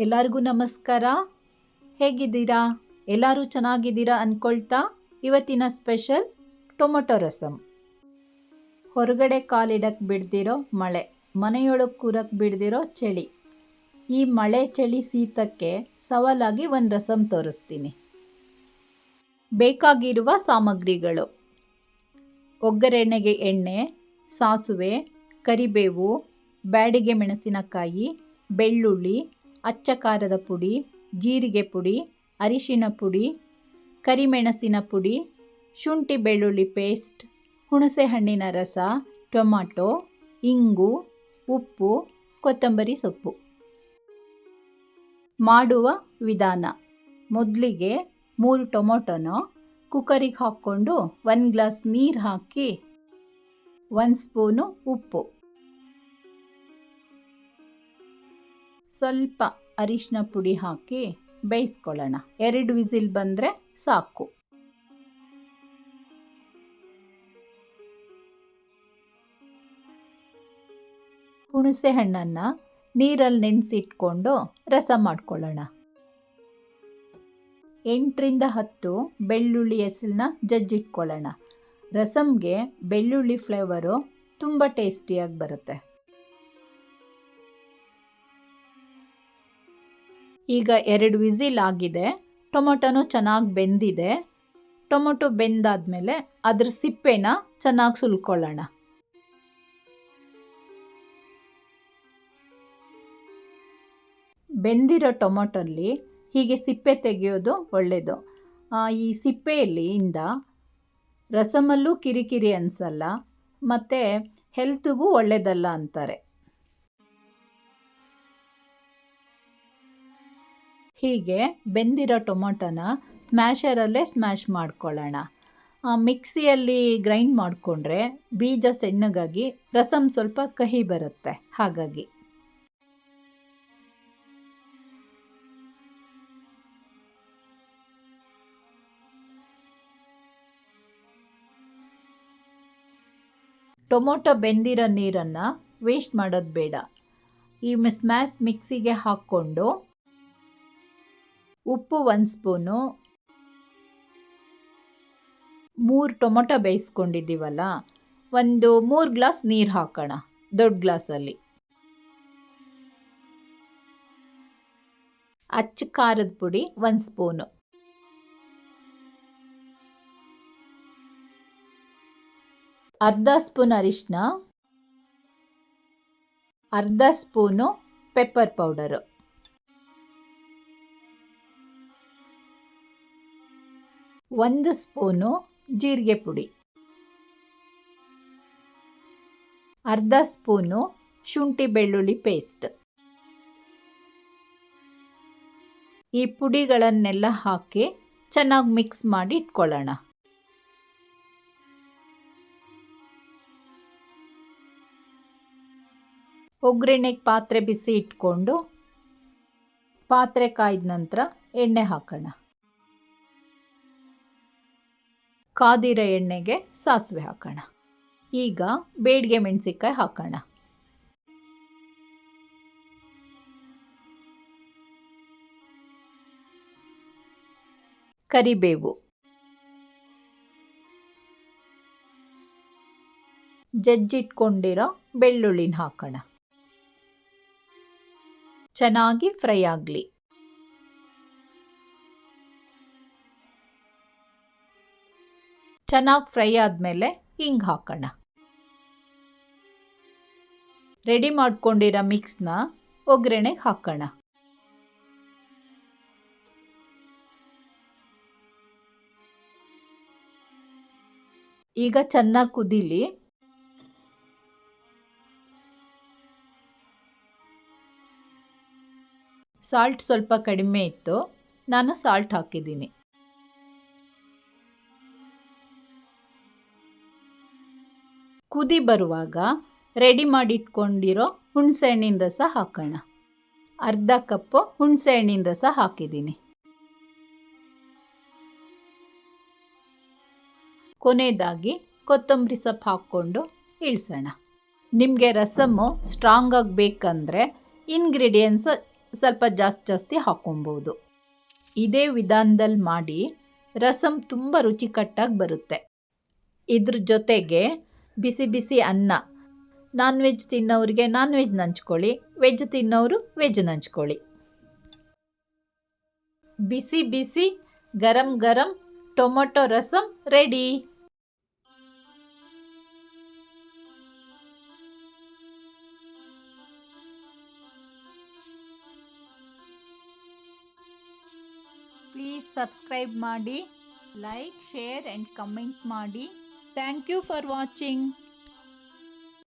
ಎಲ್ಲರಿಗೂ ನಮಸ್ಕಾರ. ಹೇಗಿದ್ದೀರಾ? ಎಲ್ಲರೂ ಚೆನ್ನಾಗಿದ್ದೀರಾ ಅಂದ್ಕೊಳ್ತಾ ಇವತ್ತಿನ ಸ್ಪೆಷಲ್ ಟೊಮೊಟೊ ರಸಮ್. ಹೊರಗಡೆ ಕಾಲಿಡಕ್ಕೆ ಬಿಡ್ದಿರೋ ಮಳೆ, ಮನೆಯೊಳಗೆ ಕೂರಕ್ಕೆ ಬಿಡ್ದಿರೋ ಚಳಿ. ಈ ಮಳೆ ಚಳಿ ಶೀತಕ್ಕೆ ಸವಾಲಾಗಿ ಒಂದು ರಸಮ್ ತೋರಿಸ್ತೀನಿ. ಬೇಕಾಗಿರುವ ಸಾಮಗ್ರಿಗಳು: ಒಗ್ಗರಣೆಗೆ ಎಣ್ಣೆ, ಸಾಸುವೆ, ಕರಿಬೇವು, ಬ್ಯಾಡಿಗೆ ಮೆಣಸಿನಕಾಯಿ, ಬೆಳ್ಳುಳ್ಳಿ, ಅಚ್ಚ ಖಾರದ ಪುಡಿ, ಜೀರಿಗೆ ಪುಡಿ, ಅರಿಶಿನ ಪುಡಿ, ಕರಿಮೆಣಸಿನ ಪುಡಿ, ಶುಂಠಿ ಬೆಳ್ಳುಳ್ಳಿ ಪೇಸ್ಟ್, ಹುಣಸೆಹಣ್ಣಿನ ರಸ, ಟೊಮಾಟೊ, ಇಂಗು, ಉಪ್ಪು, ಕೊತ್ತಂಬರಿ ಸೊಪ್ಪು. ಮಾಡುವ ವಿಧಾನ: ಮೊದಲಿಗೆ 3 ಟೊಮೊಟೊನ ಕುಕ್ಕರಿಗೆ ಹಾಕ್ಕೊಂಡು 1 ಗ್ಲಾಸ್ ನೀರು ಹಾಕಿ 1 ಸ್ಪೂನು ಉಪ್ಪು, ಸ್ವಲ್ಪ ಅರಿಶಿನ ಪುಡಿ ಹಾಕಿ ಬೇಯಿಸ್ಕೊಳ್ಳೋಣ. 2 ವಿಸಿಲ್ ಬಂದರೆ ಸಾಕು. ಹುಣಸೆ ಹಣ್ಣನ್ನು ನೀರಲ್ಲಿ ನೆನೆಸಿಟ್ಕೊಂಡು ರಸ ಮಾಡ್ಕೊಳ್ಳೋಣ. 8ರಿಂದ 10 ಬೆಳ್ಳುಳ್ಳಿ ಹೆಸಳನ್ನ ಜಜ್ಜಿಟ್ಕೊಳ್ಳೋಣ. ರಸಮ್ಗೆ ಬೆಳ್ಳುಳ್ಳಿ ಫ್ಲೇವರು ತುಂಬ ಟೇಸ್ಟಿಯಾಗಿ ಬರುತ್ತೆ. ಈಗ 2 ವಿಸಿಲ್ ಆಗಿದೆ. ಟೊಮೊಟೊನೂ ಚೆನ್ನಾಗಿ ಬೆಂದಿದೆ. ಟೊಮೊಟೊ ಬೆಂದಾದಮೇಲೆ ಅದ್ರ ಸಿಪ್ಪೆನ ಚೆನ್ನಾಗಿ ಸುಲ್ಕೊಳ್ಳೋಣ. ಬೆಂದಿರೋ ಟೊಮೊಟೊಲ್ಲಿ ಹೀಗೆ ಸಿಪ್ಪೆ ತೆಗೆಯೋದು ಒಳ್ಳೆಯದು. ಈ ಸಿಪ್ಪೆಯಲ್ಲಿಂದ ರಸಮಲ್ಲೂ ಕಿರಿಕಿರಿ ಅನಿಸಲ್ಲ ಮತ್ತು ಹೆಲ್ತಿಗೂ ಒಳ್ಳೆಯದಲ್ಲ ಅಂತಾರೆ. ಹೀಗೆ ಬೆಂದಿರೋ ಟೊಮೊಟೊನ ಸ್ಮ್ಯಾಶರಲ್ಲೇ ಸ್ಮ್ಯಾಶ್ ಮಾಡ್ಕೊಳ್ಳೋಣ. ಮಿಕ್ಸಿಯಲ್ಲಿ ಗ್ರೈಂಡ್ ಮಾಡಿಕೊಂಡ್ರೆ ಬೀಜ ಸಣ್ಣಗಾಗಿ ರಸಮ್ ಸ್ವಲ್ಪ ಕಹಿ ಬರುತ್ತೆ. ಹಾಗಾಗಿ ಟೊಮೊಟೊ ಬೆಂದಿರೋ ನೀರನ್ನು ವೇಸ್ಟ್ ಮಾಡೋದು ಬೇಡ. ಈ ಸ್ಮ್ಯಾಶ್ ಮಿಕ್ಸಿಗೆ ಹಾಕ್ಕೊಂಡು ಉಪ್ಪು 1 ಸ್ಪೂನು, 3 ಟೊಮೊಟೊ ಬೇಯಿಸ್ಕೊಂಡಿದ್ದೀವಲ್ಲ, 3 ಗ್ಲಾಸ್ ನೀರು ಹಾಕೋಣ ದೊಡ್ಡ ಗ್ಲಾಸಲ್ಲಿ. ಅಚ್ಚ ಖಾರದ ಪುಡಿ 1 ಸ್ಪೂನು, ಅರ್ಧ ಸ್ಪೂನ್ ಅರಿಶಿನ, ಅರ್ಧ ಸ್ಪೂನು ಪೆಪ್ಪರ್ ಪೌಡರು, ಒಂದು ಸ್ಪೂನು ಜೀರಿಗೆ ಪುಡಿ, ಅರ್ಧ ಸ್ಪೂನು ಶುಂಠಿ ಬೆಳ್ಳುಳ್ಳಿ ಪೇಸ್ಟ್. ಈ ಪುಡಿಗಳನ್ನೆಲ್ಲ ಹಾಕಿ ಚೆನ್ನಾಗಿ ಮಿಕ್ಸ್ ಮಾಡಿ ಇಟ್ಕೊಳ್ಳೋಣ. ಒಗ್ಗರಣೆಗೆ ಪಾತ್ರೆ ಬಿಸಿ ಇಟ್ಕೊಂಡು ಪಾತ್ರೆ ಕಾಯ್ದ ನಂತರ ಎಣ್ಣೆ ಹಾಕೋಣ. ಕಾದಿರೋ ಎಣ್ಣೆಗೆ ಸಾಸಿವೆ ಹಾಕೋಣ. ಈಗ ಬೇಡಿಗೆ ಮೆಣಸಿನ್ಕಾಯಿ ಹಾಕೋಣ. ಕರಿಬೇವು, ಜಜ್ಜಿಟ್ಕೊಂಡಿರೋ ಬೆಳ್ಳುಳ್ಳಿನ ಹಾಕೋಣ. ಚೆನ್ನಾಗಿ ಫ್ರೈ ಆಗಲಿ. ಚೆನ್ನಾಗಿ ಫ್ರೈ ಆದಮೇಲೆ ಹಿಂಗೆ ಹಾಕೋಣ. ರೆಡಿ ಮಾಡ್ಕೊಂಡಿರೋ ಮಿಕ್ಸ್ನ ಒಗ್ಗರಣೆಗೆ ಹಾಕೋಣ. ಈಗ ಚೆನ್ನಾಗಿ ಕುದೀಲಿ. ಸಾಲ್ಟ್ ಸ್ವಲ್ಪ ಕಡಿಮೆ ಇತ್ತು, ನಾನು ಸಾಲ್ಟ್ ಹಾಕಿದ್ದೀನಿ. ಕುದಿ ಬರುವಾಗ ರೆಡಿ ಮಾಡಿಟ್ಕೊಂಡಿರೋ ಹುಣಸೆಹಣ್ಣಿನ ರಸ ಹಾಕೋಣ. ಅರ್ಧ ಕಪ್ಪು ಹುಣಸೆಹಣ್ಣಿನ ರಸ ಹಾಕಿದ್ದೀನಿ. ಕೊನೆಯದಾಗಿ ಕೊತ್ತಂಬರಿ ಸೊಪ್ಪು ಹಾಕ್ಕೊಂಡು ಇಳಿಸೋಣ. ನಿಮಗೆ ರಸಮ್ಮು ಸ್ಟ್ರಾಂಗಾಗಿ ಬೇಕಂದರೆ ಇಂಗ್ರೀಡಿಯೆಂಟ್ಸ್ ಸ್ವಲ್ಪ ಜಾಸ್ತಿ ಹಾಕ್ಕೊಬೋದು. ಇದೇ ವಿಧಾನದಲ್ಲಿ ಮಾಡಿ ರಸಮ್ ತುಂಬ ರುಚಿಕಟ್ಟಾಗಿ ಬರುತ್ತೆ. ಇದ್ರ ಜೊತೆಗೆ ಬಿಸಿ ಬಿಸಿ ಅನ್ನ, ನಾನ್ ವೆಜ್ ತಿನ್ನೋರಿಗೆ ನಾನ್ ವೆಜ್ ನಂಚ್ಕೊಳ್ಳಿ, ವೆಜ್ ತಿನ್ನೋರು ವೆಜ್ ನಂಚ್ಕೊಳ್ಳಿ. ಬಿಸಿ ಬಿಸಿ ಗರಂ ಗರಂ tomato rasam ready. Please subscribe ಮಾಡಿ, ಲೈಕ್, ಶೇರ್ ಆ್ಯಂಡ್ ಕಮೆಂಟ್ ಮಾಡಿ. Thank you for watching.